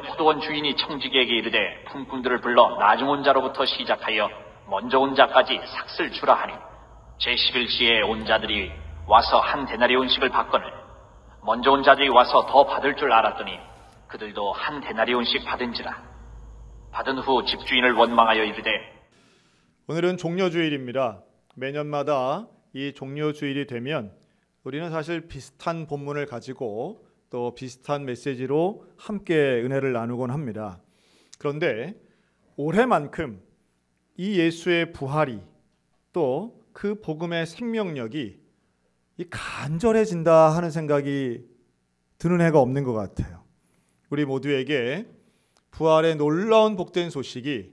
포도원 주인이 청지기에게 이르되 품꾼들을 불러 나중 온 자로부터 시작하여 먼저 온 자까지 삭슬 주라 하니 제11시에 온 자들이 와서 한 데나리온씩을 받거늘 먼저 온 자들이 와서 더 받을 줄 알았더니 그들도 한 데나리온씩 받은지라. 받은 후 집주인을 원망하여 이르되. 오늘은 종려주일입니다. 매년마다 이 종려주일이 되면 우리는 사실 비슷한 본문을 가지고 또 비슷한 메시지로 함께 은혜를 나누곤 합니다. 그런데 올해만큼 이 예수의 부활이 또 그 복음의 생명력이 간절해진다 하는 생각이 드는 해가 없는 것 같아요. 우리 모두에게 부활의 놀라운 복된 소식이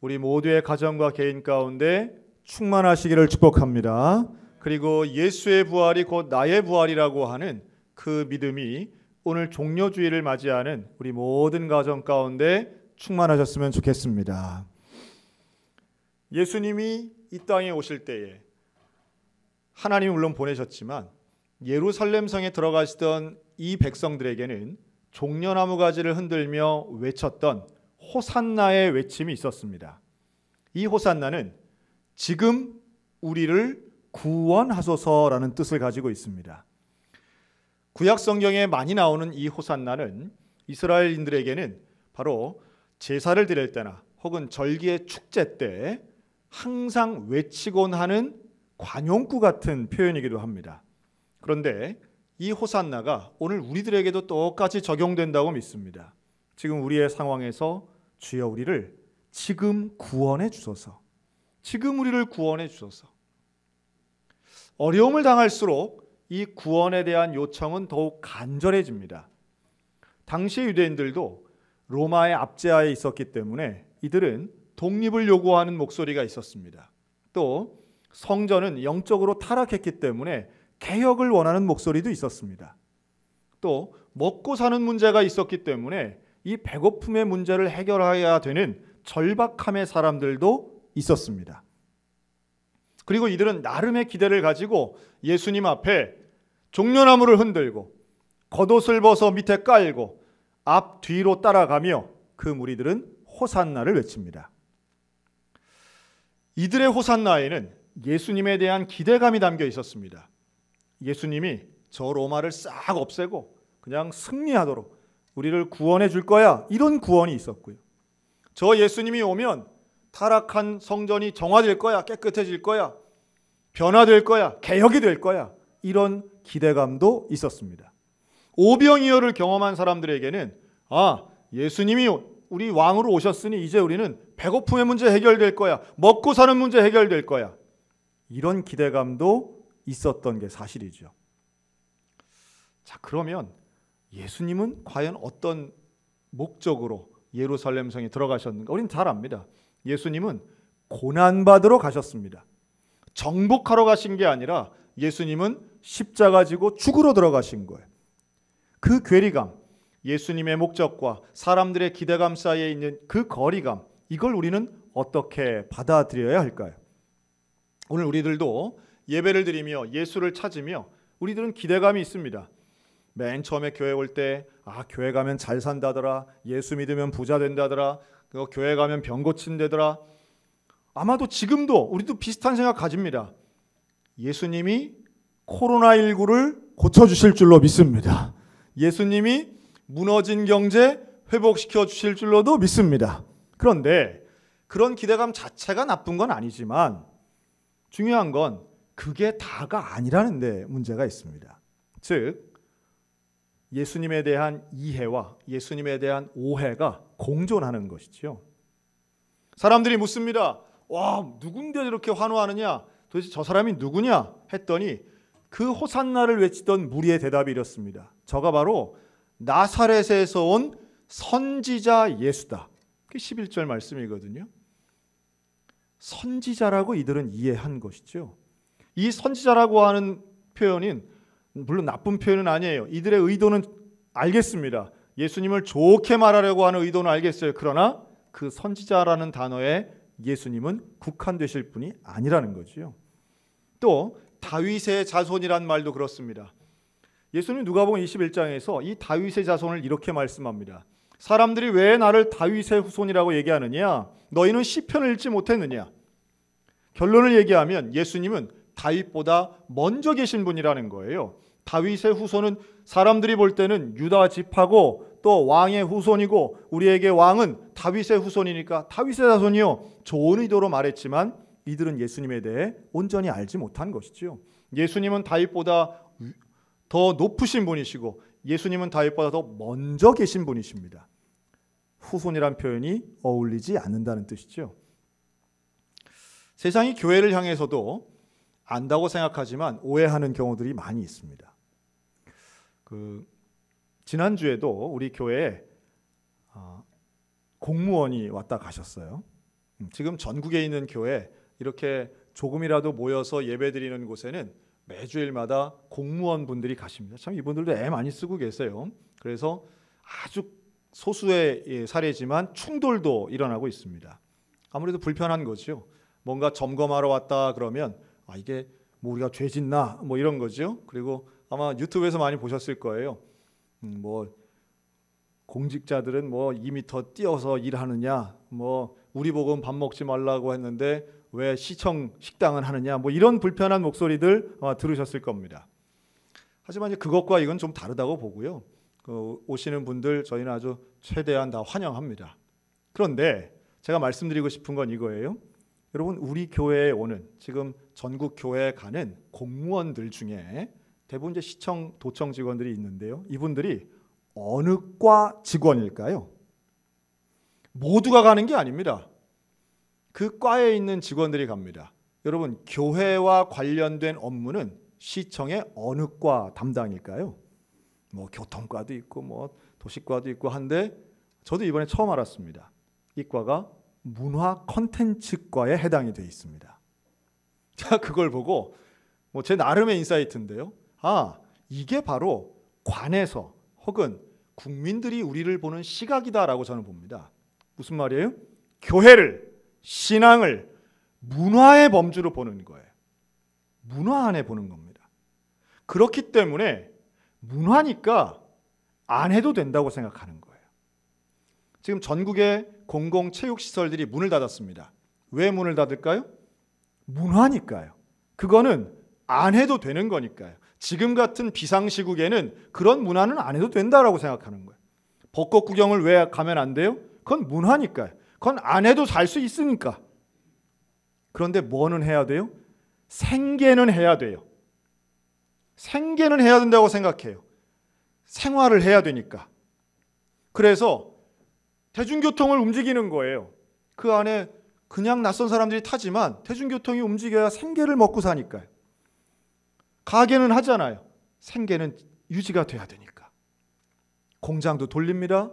우리 모두의 가정과 개인 가운데 충만하시기를 축복합니다. 그리고 예수의 부활이 곧 나의 부활이라고 하는 그 믿음이 오늘 종려주일을 맞이하는 우리 모든 가정 가운데 충만하셨으면 좋겠습니다. 예수님이 이 땅에 오실 때에 하나님이 물론 보내셨지만 예루살렘 성에 들어가시던 이 백성들에게는 종려나무 가지를 흔들며 외쳤던 호산나의 외침이 있었습니다. 이 호산나는 지금 우리를 구원하소서라는 뜻을 가지고 있습니다. 구약 성경에 많이 나오는 이 호산나는 이스라엘인들에게는 바로 제사를 드릴 때나 혹은 절기의 축제 때 항상 외치곤 하는 관용구 같은 표현이기도 합니다. 그런데 이 호산나가 오늘 우리들에게도 똑같이 적용된다고 믿습니다. 지금 우리의 상황에서 주여 우리를 지금 구원해 주소서. 지금 우리를 구원해 주소서. 어려움을 당할수록 이 구원에 대한 요청은 더욱 간절해집니다. 당시 유대인들도 로마의 압제하에 있었기 때문에 이들은 독립을 요구하는 목소리가 있었습니다. 또 성전은 영적으로 타락했기 때문에 개혁을 원하는 목소리도 있었습니다. 또 먹고 사는 문제가 있었기 때문에 이 배고픔의 문제를 해결해야 되는 절박함의 사람들도 있었습니다. 그리고 이들은 나름의 기대를 가지고 예수님 앞에 종려나무를 흔들고 겉옷을 벗어 밑에 깔고 앞 뒤로 따라가며 그 무리들은 호산나를 외칩니다. 이들의 호산나에는 예수님에 대한 기대감이 담겨 있었습니다. 예수님이 저 로마를 싹 없애고 그냥 승리하도록 우리를 구원해 줄 거야, 이런 구원이 있었고요. 저 예수님이 오면 타락한 성전이 정화될 거야, 깨끗해질 거야, 변화될 거야, 개혁이 될 거야, 이런 기대감도 있었습니다. 오병이어를 경험한 사람들에게는 예수님이 우리 왕으로 오셨으니 이제 우리는 배고픔의 문제 해결될 거야, 먹고 사는 문제 해결될 거야, 이런 기대감도 있었던 게 사실이죠. 자, 그러면 예수님은 과연 어떤 목적으로 예루살렘 성에 들어가셨는가? 우리는 잘 압니다. 예수님은 고난받으러 가셨습니다. 정복하러 가신 게 아니라 예수님은 십자가 지고 죽으러 들어가신 거예요. 그 괴리감, 예수님의 목적과 사람들의 기대감 사이에 있는 그 거리감, 이걸 우리는 어떻게 받아들여야 할까요? 오늘 우리들도 예배를 드리며 예수를 찾으며 우리들은 기대감이 있습니다. 맨 처음에 교회 올 때 교회 가면 잘 산다더라, 예수 믿으면 부자 된다더라, 교회 가면 병 고친다더라. 아마도 지금도 우리도 비슷한 생각 가집니다. 예수님이 코로나19를 고쳐주실 줄로 믿습니다. 예수님이 무너진 경제 회복시켜 주실 줄로도 믿습니다. 그런데 그런 기대감 자체가 나쁜 건 아니지만 중요한 건 그게 다가 아니라는 데 문제가 있습니다. 즉 예수님에 대한 이해와 예수님에 대한 오해가 공존하는 것이죠. 사람들이 묻습니다. 누군데 이렇게 환호하느냐? 도대체 저 사람이 누구냐? 했더니 그 호산나를 외치던 무리의 대답이 이렇습니다. 저가 바로 나사렛에서 온 선지자 예수다. 그게 11절 말씀이거든요. 선지자라고 이들은 이해한 것이죠. 이 선지자라고 하는 표현은 물론 나쁜 표현은 아니에요. 이들의 의도는 알겠습니다. 예수님을 좋게 말하려고 하는 의도는 알겠어요. 그러나 그 선지자라는 단어에 예수님은 국한되실 분이 아니라는 거죠. 또 다윗의 자손이란 말도 그렇습니다. 예수님 누가복음 21장에서 이 다윗의 자손을 이렇게 말씀합니다. 사람들이 왜 나를 다윗의 후손이라고 얘기하느냐? 너희는 시편을 읽지 못했느냐? 결론을 얘기하면 예수님은 다윗보다 먼저 계신 분이라는 거예요. 다윗의 후손은 사람들이 볼 때는 유다 지파고 또 왕의 후손이고 우리에게 왕은 다윗의 후손이니까 다윗의 자손이요. 좋은 의도로 말했지만 이들은 예수님에 대해 온전히 알지 못한 것이죠. 예수님은 다윗보다 더 높으신 분이시고 예수님은 다윗보다 더 먼저 계신 분이십니다. 후손이란 표현이 어울리지 않는다는 뜻이죠. 세상이 교회를 향해서도 안다고 생각하지만 오해하는 경우들이 많이 있습니다. 지난주에도 우리 교회에 공무원이 왔다 가셨어요. 지금 전국에 있는 교회 이렇게 조금이라도 모여서 예배드리는 곳에는 매주일마다 공무원 분들이 가십니다. 참 이분들도 애 많이 쓰고 계세요. 그래서 아주 소수의 사례지만 충돌도 일어나고 있습니다. 아무래도 불편한 거죠. 뭔가 점검하러 왔다 그러면 이게 뭐 우리가 죄 짓나 뭐 이런 거죠. 그리고 아마 유튜브에서 많이 보셨을 거예요. 뭐 공직자들은 뭐 2m 뛰어서 일하느냐, 뭐 우리 보고 밥 먹지 말라고 했는데 왜 시청 식당은 하느냐, 뭐 이런 불편한 목소리들 아마 들으셨을 겁니다. 하지만 이제 그것과 이건 좀 다르다고 보고요. 오시는 분들 저희는 아주 최대한 다 환영합니다. 그런데 제가 말씀드리고 싶은 건 이거예요. 여러분, 우리 교회에 오는 지금 전국 교회에 가는 공무원들 중에 대부분 이제 시청, 도청 직원들이 있는데요. 이분들이 어느 과 직원일까요? 모두가 가는 게 아닙니다. 그 과에 있는 직원들이 갑니다. 여러분, 교회와 관련된 업무는 시청의 어느 과 담당일까요? 뭐 교통과도 있고 뭐 도시과도 있고 한데 저도 이번에 처음 알았습니다. 이 과가 문화 콘텐츠과에 해당이 되어 있습니다. 자, 그걸 보고 뭐 제 나름의 인사이트인데요. 이게 바로 관에서 혹은 국민들이 우리를 보는 시각이다라고 저는 봅니다. 무슨 말이에요? 교회를, 신앙을 문화의 범주로 보는 거예요. 문화 안에 보는 겁니다. 그렇기 때문에 문화니까 안 해도 된다고 생각하는 거예요. 지금 전국의 공공체육시설들이 문을 닫았습니다. 왜 문을 닫을까요? 문화니까요. 그거는 안 해도 되는 거니까요. 지금 같은 비상시국에는 그런 문화는 안 해도 된다라고 생각하는 거예요. 벚꽃 구경을 왜 가면 안 돼요? 그건 문화니까요. 그건 안 해도 살 수 있으니까. 그런데 뭐는 해야 돼요? 생계는 해야 돼요. 생계는 해야 된다고 생각해요. 생활을 해야 되니까. 그래서 대중교통을 움직이는 거예요. 그 안에 그냥 낯선 사람들이 타지만 대중교통이 움직여야 생계를 먹고 사니까요. 가게는 하잖아요. 생계는 유지가 돼야 되니까. 공장도 돌립니다.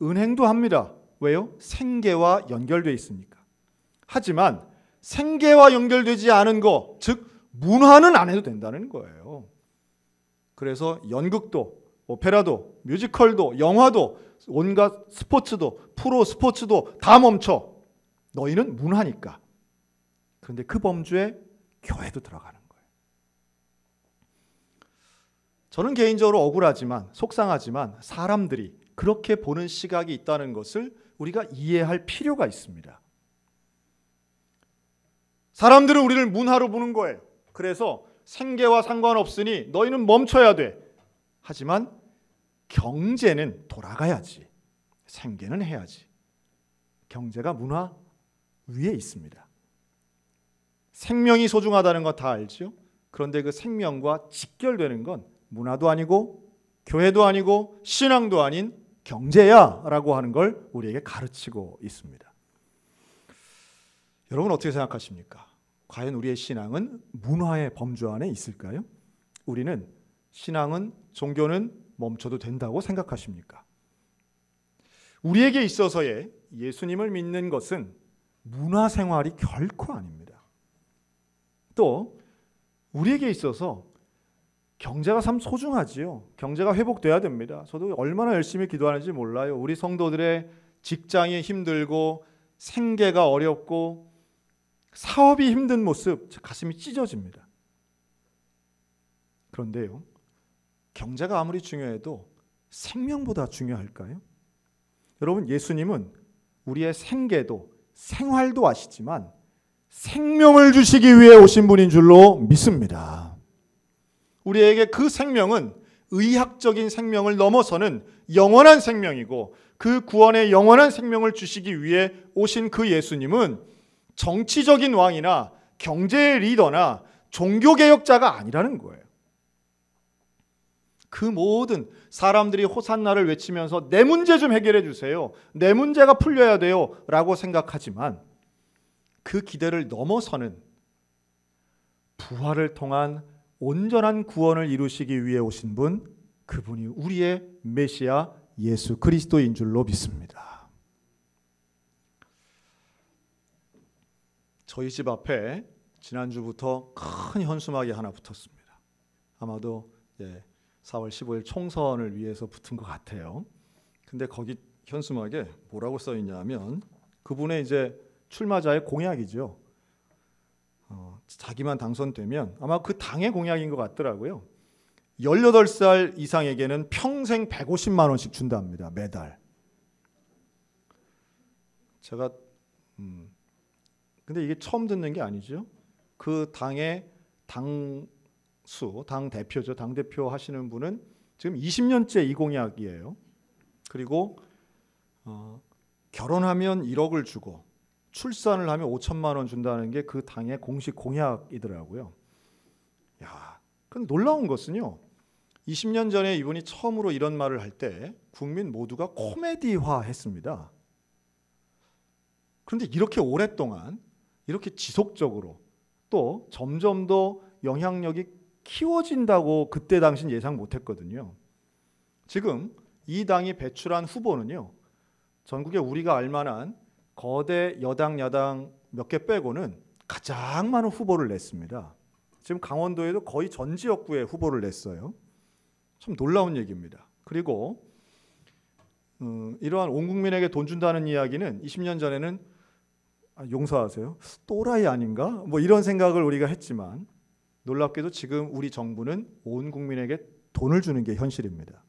은행도 합니다. 왜요? 생계와 연결되어 있으니까. 하지만 생계와 연결되지 않은 거, 즉 문화는 안 해도 된다는 거예요. 그래서 연극도, 오페라도, 뮤지컬도, 영화도, 온갖 스포츠도, 프로 스포츠도 다 멈춰. 너희는 문화니까. 그런데 그 범주에 교회도 들어가는 거예요. 저는 개인적으로 억울하지만, 속상하지만 사람들이 그렇게 보는 시각이 있다는 것을 우리가 이해할 필요가 있습니다. 사람들은 우리를 문화로 보는 거예요. 그래서 생계와 상관없으니 너희는 멈춰야 돼. 하지만 경제는 돌아가야지. 생계는 해야지. 경제가 문화 위에 있습니다. 생명이 소중하다는 거 다 알죠? 그런데 그 생명과 직결되는 건 문화도 아니고 교회도 아니고 신앙도 아닌 경제야 라고 하는 걸 우리에게 가르치고 있습니다. 여러분 어떻게 생각하십니까? 과연 우리의 신앙은 문화의 범주 안에 있을까요? 우리는 신앙은, 종교는 멈춰도 된다고 생각하십니까? 우리에게 있어서의 예수님을 믿는 것은 문화생활이 결코 아닙니다. 또 우리에게 있어서 경제가 참 소중하지요. 경제가 회복돼야 됩니다. 저도 얼마나 열심히 기도하는지 몰라요. 우리 성도들의 직장이 힘들고 생계가 어렵고 사업이 힘든 모습, 가슴이 찢어집니다. 그런데요, 경제가 아무리 중요해도 생명보다 중요할까요? 여러분, 예수님은 우리의 생계도 생활도 아시지만 생명을 주시기 위해 오신 분인 줄로 믿습니다. 우리에게 그 생명은 의학적인 생명을 넘어서는 영원한 생명이고, 그 구원의 영원한 생명을 주시기 위해 오신 그 예수님은 정치적인 왕이나 경제의 리더나 종교개혁자가 아니라는 거예요. 그 모든 사람들이 호산나를 외치면서 내 문제 좀 해결해 주세요, 내 문제가 풀려야 돼요 라고 생각하지만, 그 기대를 넘어서는 부활을 통한 온전한 구원을 이루시기 위해 오신 분, 그분이 우리의 메시아 예수 그리스도인 줄로 믿습니다. 저희 집 앞에 지난주부터 큰 현수막이 하나 붙었습니다. 아마도 4월 15일 총선을 위해서 붙은 것 같아요. 근데 거기 현수막에 뭐라고 써 있냐면, 그분의 이제 출마자의 공약이죠. 자기만 당선되면 아마 그 당의 공약인 것 같더라고요. 18살 이상에게는 평생 150만 원씩 준답니다. 매달. 제가 근데 이게 처음 듣는 게 아니죠. 그 당의 당 대표죠. 당 대표 하시는 분은 지금 20년째 이 공약이에요. 그리고 결혼하면 1억을 주고 출산을 하면 5천만 원 준다는 게 그 당의 공식 공약이더라고요. 야, 근데 놀라운 것은요, 20년 전에 이분이 처음으로 이런 말을 할 때 국민 모두가 코미디화했습니다. 그런데 이렇게 오랫동안 이렇게 지속적으로 또 점점 더 영향력이 키워진다고 그때 당신 예상 못했거든요. 지금 이 당이 배출한 후보는요, 전국에 우리가 알만한 거대 여당 야당 몇 개 빼고는 가장 많은 후보를 냈습니다. 지금 강원도에도 거의 전 지역구에 후보를 냈어요. 참 놀라운 얘기입니다. 그리고 이러한 온 국민에게 돈 준다는 이야기는 20년 전에는 용서하세요, 또라이 아닌가? 뭐 이런 생각을 우리가 했지만, 놀랍게도 지금 우리 정부는 온 국민에게 돈을 주는 게 현실입니다.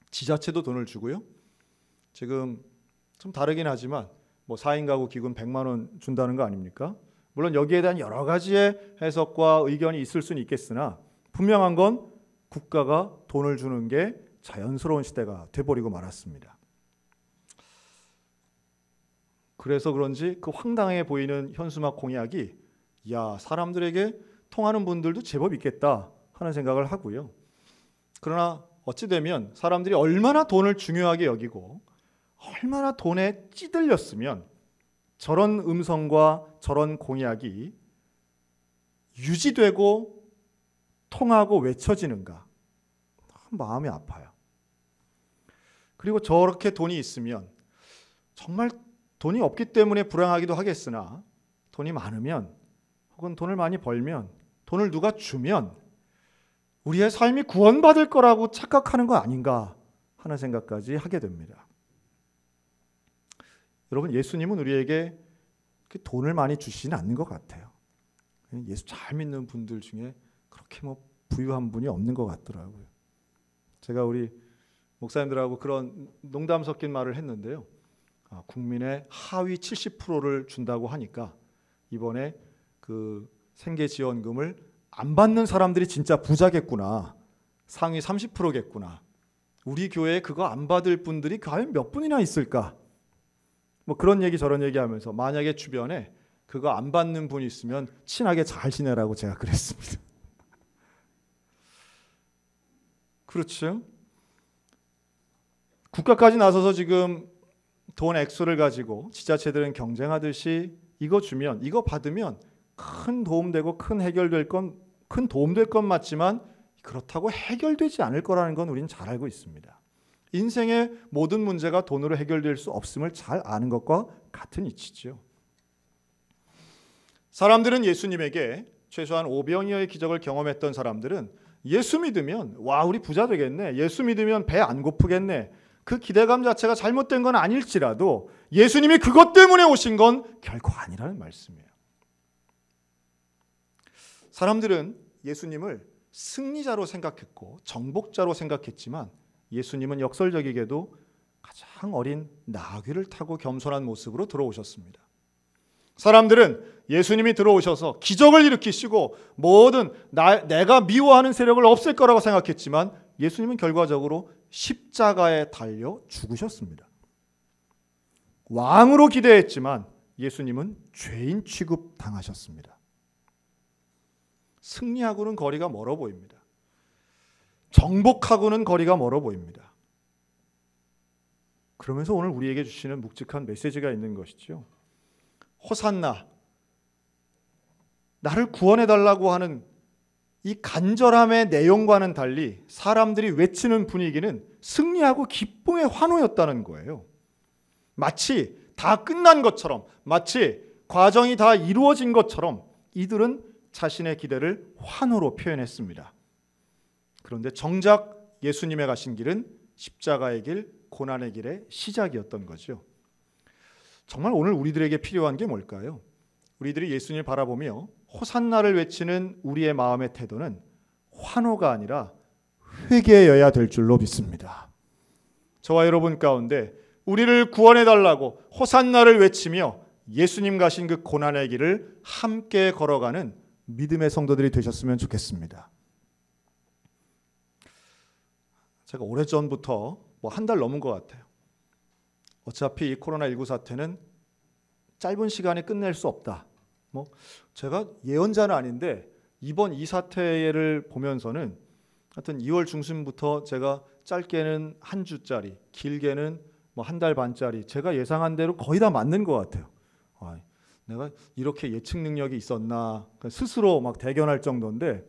지자체도 돈을 주고요. 지금 좀 다르긴 하지만 뭐 4인 가구 기금 100만 원 준다는 거 아닙니까? 물론 여기에 대한 여러 가지의 해석과 의견이 있을 수는 있겠으나, 분명한 건 국가가 돈을 주는 게 자연스러운 시대가 돼버리고 말았습니다. 그래서 그런지 그 황당해 보이는 현수막 공약이, 야, 사람들에게 통하는 분들도 제법 있겠다 하는 생각을 하고요. 그러나 어찌 되면 사람들이 얼마나 돈을 중요하게 여기고 얼마나 돈에 찌들렸으면 저런 음성과 저런 공약이 유지되고 통하고 외쳐지는가, 마음이 아파요. 그리고 저렇게 돈이 있으면, 정말 돈이 없기 때문에 불행하기도 하겠으나, 돈이 많으면 혹은 돈을 많이 벌면, 돈을 누가 주면 우리의 삶이 구원받을 거라고 착각하는 거 아닌가 하는 생각까지 하게 됩니다. 여러분, 예수님은 우리에게 돈을 많이 주시지는 않는 것 같아요. 예수 잘 믿는 분들 중에 그렇게 뭐 부유한 분이 없는 것 같더라고요. 제가 우리 목사님들하고 그런 농담 섞인 말을 했는데요. 국민의 하위 70%를 준다고 하니까 이번에 그 생계지원금을 안 받는 사람들이 진짜 부자겠구나, 상위 30%겠구나. 우리 교회에 그거 안 받을 분들이 과연 몇 분이나 있을까? 뭐 그런 얘기 저런 얘기 하면서, 만약에 주변에 그거 안 받는 분이 있으면 친하게 잘 지내라고 제가 그랬습니다. 그렇죠? 국가까지 나서서 지금 돈 액수를 가지고 지자체들은 경쟁하듯이 이거 주면, 이거 받으면 큰 도움되고 큰 도움될 건 맞지만 그렇다고 해결되지 않을 거라는 건 우리는 잘 알고 있습니다. 인생의 모든 문제가 돈으로 해결될 수 없음을 잘 아는 것과 같은 이치죠. 사람들은 예수님에게, 최소한 오병이어의 기적을 경험했던 사람들은 예수 믿으면 와, 우리 부자 되겠네, 예수 믿으면 배 안 고프겠네, 그 기대감 자체가 잘못된 건 아닐지라도 예수님이 그것 때문에 오신 건 결코 아니라는 말씀이에요. 사람들은 예수님을 승리자로 생각했고 정복자로 생각했지만, 예수님은 역설적이게도 가장 어린 나귀를 타고 겸손한 모습으로 들어오셨습니다. 사람들은 예수님이 들어오셔서 기적을 일으키시고 뭐든 내가 미워하는 세력을 없앨 거라고 생각했지만 예수님은 결과적으로 십자가에 달려 죽으셨습니다. 왕으로 기대했지만 예수님은 죄인 취급 당하셨습니다. 승리하고는 거리가 멀어 보입니다. 정복하고는 거리가 멀어 보입니다. 그러면서 오늘 우리에게 주시는 묵직한 메시지가 있는 것이죠. 호산나, 나를 구원해달라고 하는 이 간절함의 내용과는 달리 사람들이 외치는 분위기는 승리하고 기쁨의 환호였다는 거예요. 마치 다 끝난 것처럼, 마치 과정이 다 이루어진 것처럼 이들은 자신의 기대를 환호로 표현했습니다. 그런데 정작 예수님의 가신 길은 십자가의 길, 고난의 길의 시작이었던 거죠. 정말 오늘 우리들에게 필요한 게 뭘까요? 우리들이 예수님을 바라보며 호산나를 외치는 우리의 마음의 태도는 환호가 아니라 회개여야 될 줄로 믿습니다. 저와 여러분 가운데 우리를 구원해달라고 호산나를 외치며 예수님 가신 그 고난의 길을 함께 걸어가는 믿음의 성도들이 되셨으면 좋겠습니다. 제가 오래전부터 한 달 넘은 것 같아요. 어차피 이 코로나19 사태는 짧은 시간에 끝낼 수 없다. 제가 예언자는 아닌데 이번 이 사태를 보면서는 하여튼 2월 중순부터 제가 짧게는 한 주짜리, 길게는 한 달 반짜리 제가 예상한 대로 거의 다 맞는 것 같아요. 내가 이렇게 예측 능력이 있었나 스스로 막 대견할 정도인데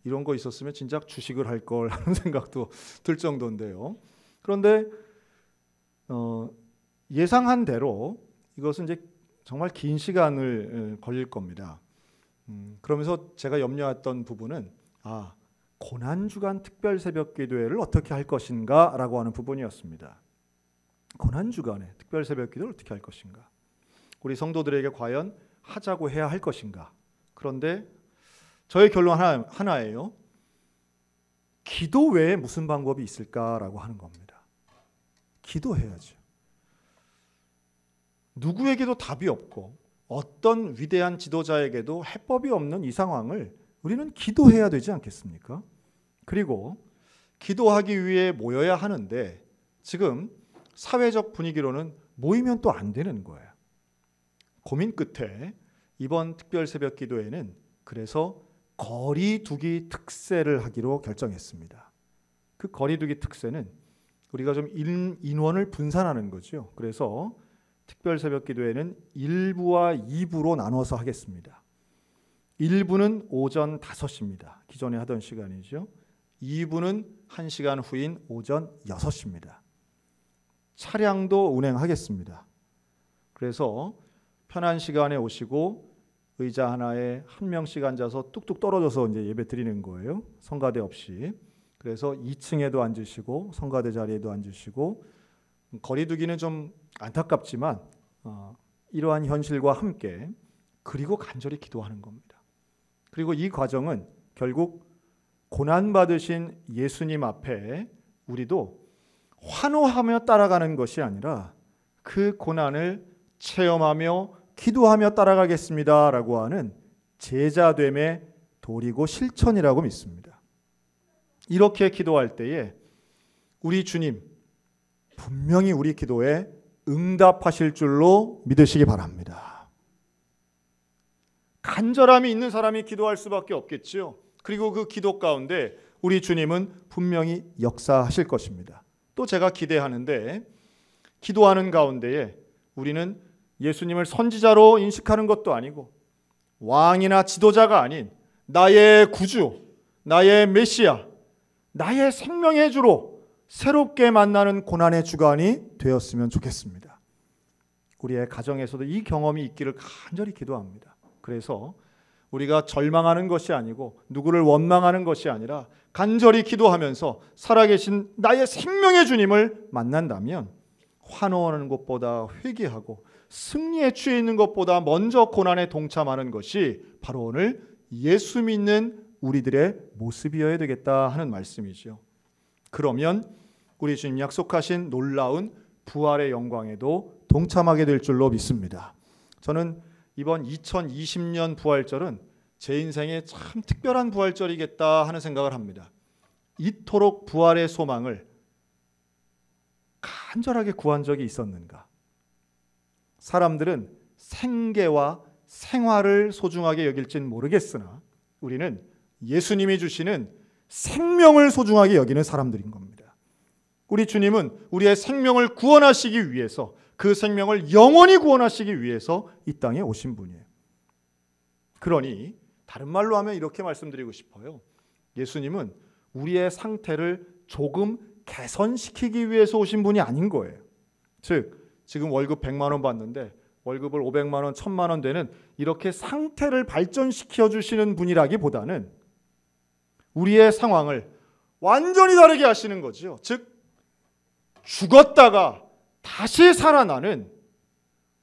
이런 거 있었으면 진작 주식을 할 걸 하는 생각도 들 정도인데요. 그런데 예상한 대로 이것은 이제 정말 긴 시간을 걸릴 겁니다. 그러면서 제가 염려했던 부분은 고난주간 특별 새벽 기도회를 어떻게 할 것인가 라고 하는 부분이었습니다. 고난주간에 특별 새벽 기도를 어떻게 할 것인가, 우리 성도들에게 과연 하자고 해야 할 것인가. 그런데 저의 결론 하나예요. 기도 외에 무슨 방법이 있을까라고 하는 겁니다. 기도해야죠. 누구에게도 답이 없고 어떤 위대한 지도자에게도 해법이 없는 이 상황을 우리는 기도해야 되지 않겠습니까? 그리고 기도하기 위해 모여야 하는데 지금 사회적 분위기로는 모이면 또 안 되는 거예요. 고민 끝에 이번 특별 새벽 기도회는 그래서 거리두기 특세를 하기로 결정했습니다. 그 거리두기 특세는 우리가 좀 인원을 분산하는 거죠. 그래서 특별 새벽 기도회는 1부와 2부로 나눠서 하겠습니다. 1부는 오전 5시입니다. 기존에 하던 시간이죠. 2부는 1시간 후인 오전 6시입니다. 차량도 운행하겠습니다. 그래서 편한 시간에 오시고 의자 하나에 한 명씩 앉아서 뚝뚝 떨어져서 이제 예배 드리는 거예요. 성가대 없이. 그래서 2층에도 앉으시고 성가대 자리에도 앉으시고, 거리두기는 좀 안타깝지만 이러한 현실과 함께 그리고 간절히 기도하는 겁니다. 그리고 이 과정은 결국 고난받으신 예수님 앞에 우리도 환호하며 따라가는 것이 아니라 그 고난을 체험하며 기도하며 따라가겠습니다 라고 하는 제자됨의 도리고 실천이라고 믿습니다. 이렇게 기도할 때에 우리 주님 분명히 우리 기도에 응답하실 줄로 믿으시기 바랍니다. 간절함이 있는 사람이 기도할 수밖에 없겠죠. 그리고 그 기도 가운데 우리 주님은 분명히 역사하실 것입니다. 또 제가 기대하는데, 기도하는 가운데에 우리는 예수님을 선지자로 인식하는 것도 아니고 왕이나 지도자가 아닌 나의 구주, 나의 메시아, 나의 생명의 주로 새롭게 만나는 고난의 주간이 되었으면 좋겠습니다. 우리의 가정에서도 이 경험이 있기를 간절히 기도합니다. 그래서 우리가 절망하는 것이 아니고 누구를 원망하는 것이 아니라 간절히 기도하면서 살아계신 나의 생명의 주님을 만난다면 환호하는 것보다 회개하고 승리에 취해 있는 것보다 먼저 고난에 동참하는 것이 바로 오늘 예수 믿는 우리들의 모습이어야 되겠다 하는 말씀이죠. 그러면 우리 주님 약속하신 놀라운 부활의 영광에도 동참하게 될 줄로 믿습니다. 저는 이번 2020년 부활절은 제 인생에 참 특별한 부활절이겠다 하는 생각을 합니다. 이토록 부활의 소망을 간절하게 구한 적이 있었는가? 사람들은 생계와 생활을 소중하게 여길진 모르겠으나 우리는 예수님이 주시는 생명을 소중하게 여기는 사람들인 겁니다. 우리 주님은 우리의 생명을 구원하시기 위해서, 그 생명을 영원히 구원하시기 위해서 이 땅에 오신 분이에요. 그러니 다른 말로 하면 이렇게 말씀드리고 싶어요. 예수님은 우리의 상태를 조금 개선시키기 위해서 오신 분이 아닌 거예요. 즉 지금 월급 100만 원 받는데 월급을 500만 원, 1000만 원 되는 이렇게 상태를 발전시켜 주시는 분이라기보다는 우리의 상황을 완전히 다르게 하시는 거죠. 즉 죽었다가 다시 살아나는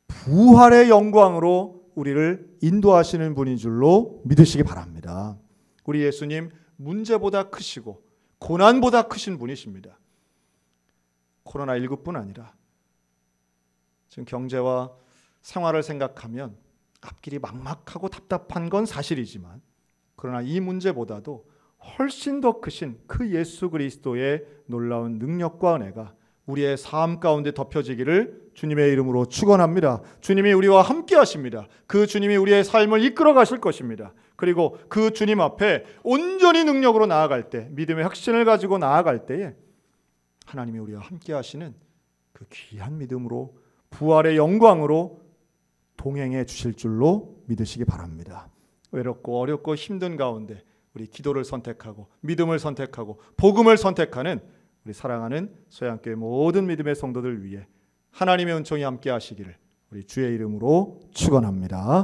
부활의 영광으로 우리를 인도하시는 분인 줄로 믿으시기 바랍니다. 우리 예수님 문제보다 크시고 고난보다 크신 분이십니다. 코로나19뿐 아니라 지금 경제와 생활을 생각하면 앞길이 막막하고 답답한 건 사실이지만 그러나 이 문제보다도 훨씬 더 크신 그 예수 그리스도의 놀라운 능력과 은혜가 우리의 삶 가운데 덮여지기를 주님의 이름으로 축원합니다. 주님이 우리와 함께 하십니다. 그 주님이 우리의 삶을 이끌어 가실 것입니다. 그리고 그 주님 앞에 온전히 능력으로 나아갈 때, 믿음의 확신을 가지고 나아갈 때에 하나님이 우리와 함께 하시는 그 귀한 믿음으로 부활의 영광으로 동행해 주실 줄로 믿으시기 바랍니다. 외롭고 어렵고 힘든 가운데 우리 기도를 선택하고 믿음을 선택하고 복음을 선택하는 우리 사랑하는 소양교회 모든 믿음의 성도들 위해 하나님의 은총이 함께 하시기를 우리 주의 이름으로 축원합니다.